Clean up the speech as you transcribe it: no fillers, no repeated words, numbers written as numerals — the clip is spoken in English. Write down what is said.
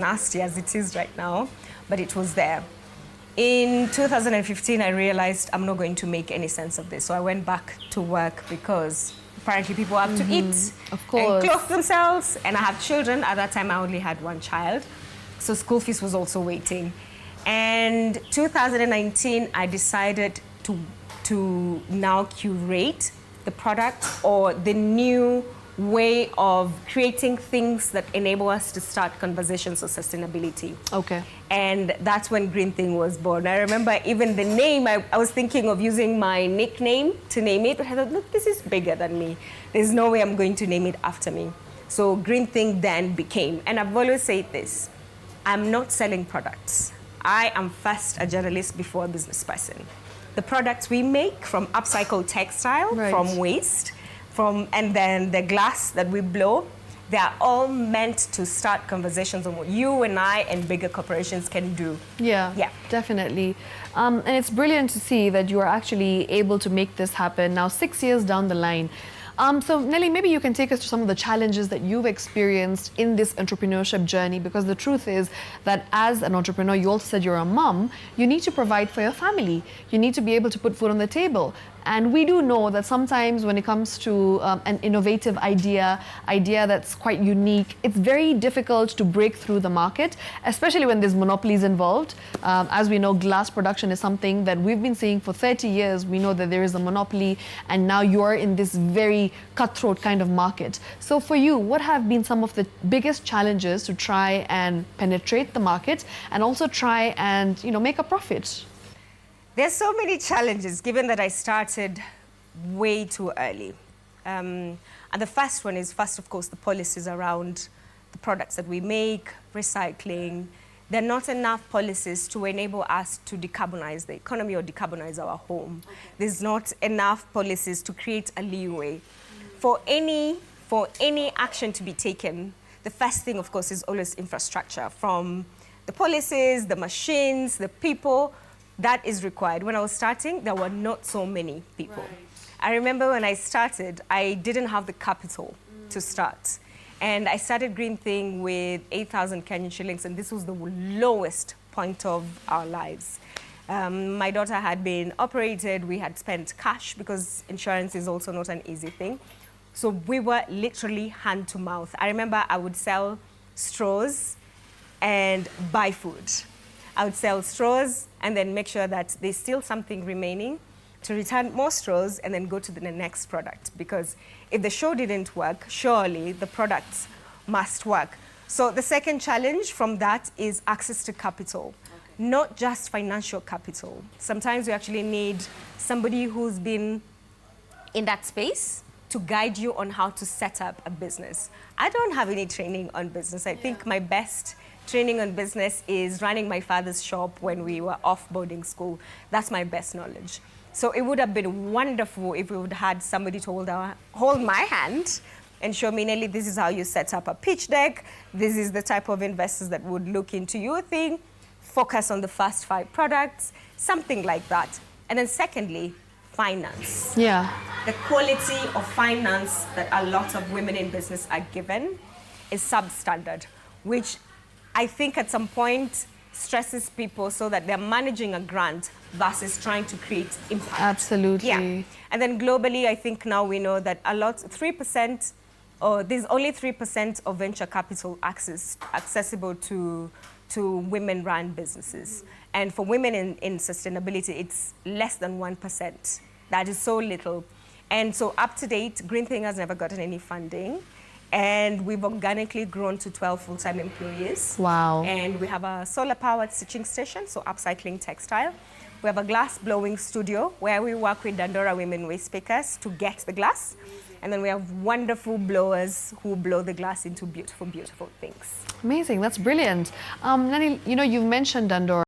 nasty as it is right now, but it was there. In 2015, I realized I'm not going to make any sense of this. So I went back to work because apparently people have to eat of course, and clothe themselves. And I have children. At that time, I only had one child. So school fees was also waiting. And 2019, I decided to now curate the product or the new way of creating things that enable us to start conversations on sustainability. Okay. And that's when Greenthing was born. I remember even the name, I was thinking of using my nickname to name it, but I thought, look, this is bigger than me. There's no way I'm going to name it after me. So Greenthing then became, and I've always said this, I'm not selling products. I am first a journalist before a business person. The products we make from upcycled textile, from waste, and then the glass that we blow, they are all meant to start conversations on what you and I and bigger corporations can do. Yeah, definitely. And it's brilliant to see that you are actually able to make this happen now 6 years down the line. So Nelly, maybe you can take us to some of the challenges that you've experienced in this entrepreneurship journey, because the truth is that as an entrepreneur, you also said you're a mom, you need to provide for your family. You need to be able to put food on the table. And we do know that sometimes when it comes to an innovative idea that's quite unique, it's very difficult to break through the market, especially when there's monopolies involved. As we know, glass production is something that we've been seeing for 30 years. We know that there is a monopoly, and now you're in this very cutthroat kind of market. So for you, what have been some of the biggest challenges to try and penetrate the market and also try and, make a profit? There's so many challenges, given that I started way too early. And the first one is, of course, the policies around the products that we make, recycling. There are not enough policies to enable us to decarbonize the economy or decarbonize our home. There's not enough policies to create a leeway. For any action to be taken, the first thing, of course, is always infrastructure, from the policies, the machines, the people. That is required. When I was starting, there were not so many people. I remember when I started, I didn't have the capital to start. And I started Greenthing with 8,000 Kenyan shillings, and this was the lowest point of our lives. My daughter had been operated. We had spent cash because insurance is also not an easy thing. So we were literally hand to mouth. I remember I would sell straws and buy food. I would sell straws and then make sure that there's still something remaining to return more straws and then go to the next product. Because if the show didn't work, surely the products must work. So the second challenge from that is access to capital, not just financial capital. Sometimes you actually need somebody who's been in that space to guide you on how to set up a business. I don't have any training on business. I think my best training on business is running my father's shop when we were off boarding school. That's my best knowledge. So it would have been wonderful if we would have had somebody to hold my hand and show me, Nelly, this is how you set up a pitch deck. This is the type of investors that would look into your thing, focus on the first 5 products, something like that. And then secondly, finance. Yeah. The quality of finance that a lot of women in business are given is substandard, which I think at some point stresses people so that they're managing a grant versus trying to create impact. Absolutely. Yeah. And then globally, I think now we know that there's only 3% of venture capital accessible to women-run businesses. And for women in sustainability, it's less than 1%. That is so little. And so up to date, Greenthing has never gotten any funding. And we've organically grown to 12 full-time employees. Wow. And we have a solar-powered stitching station, so upcycling textile. We have a glass blowing studio where we work with Dandora women waste pickers to get the glass. And then we have wonderful blowers who blow the glass into beautiful, beautiful things. Amazing, that's brilliant. Nelly, you've mentioned Dandora.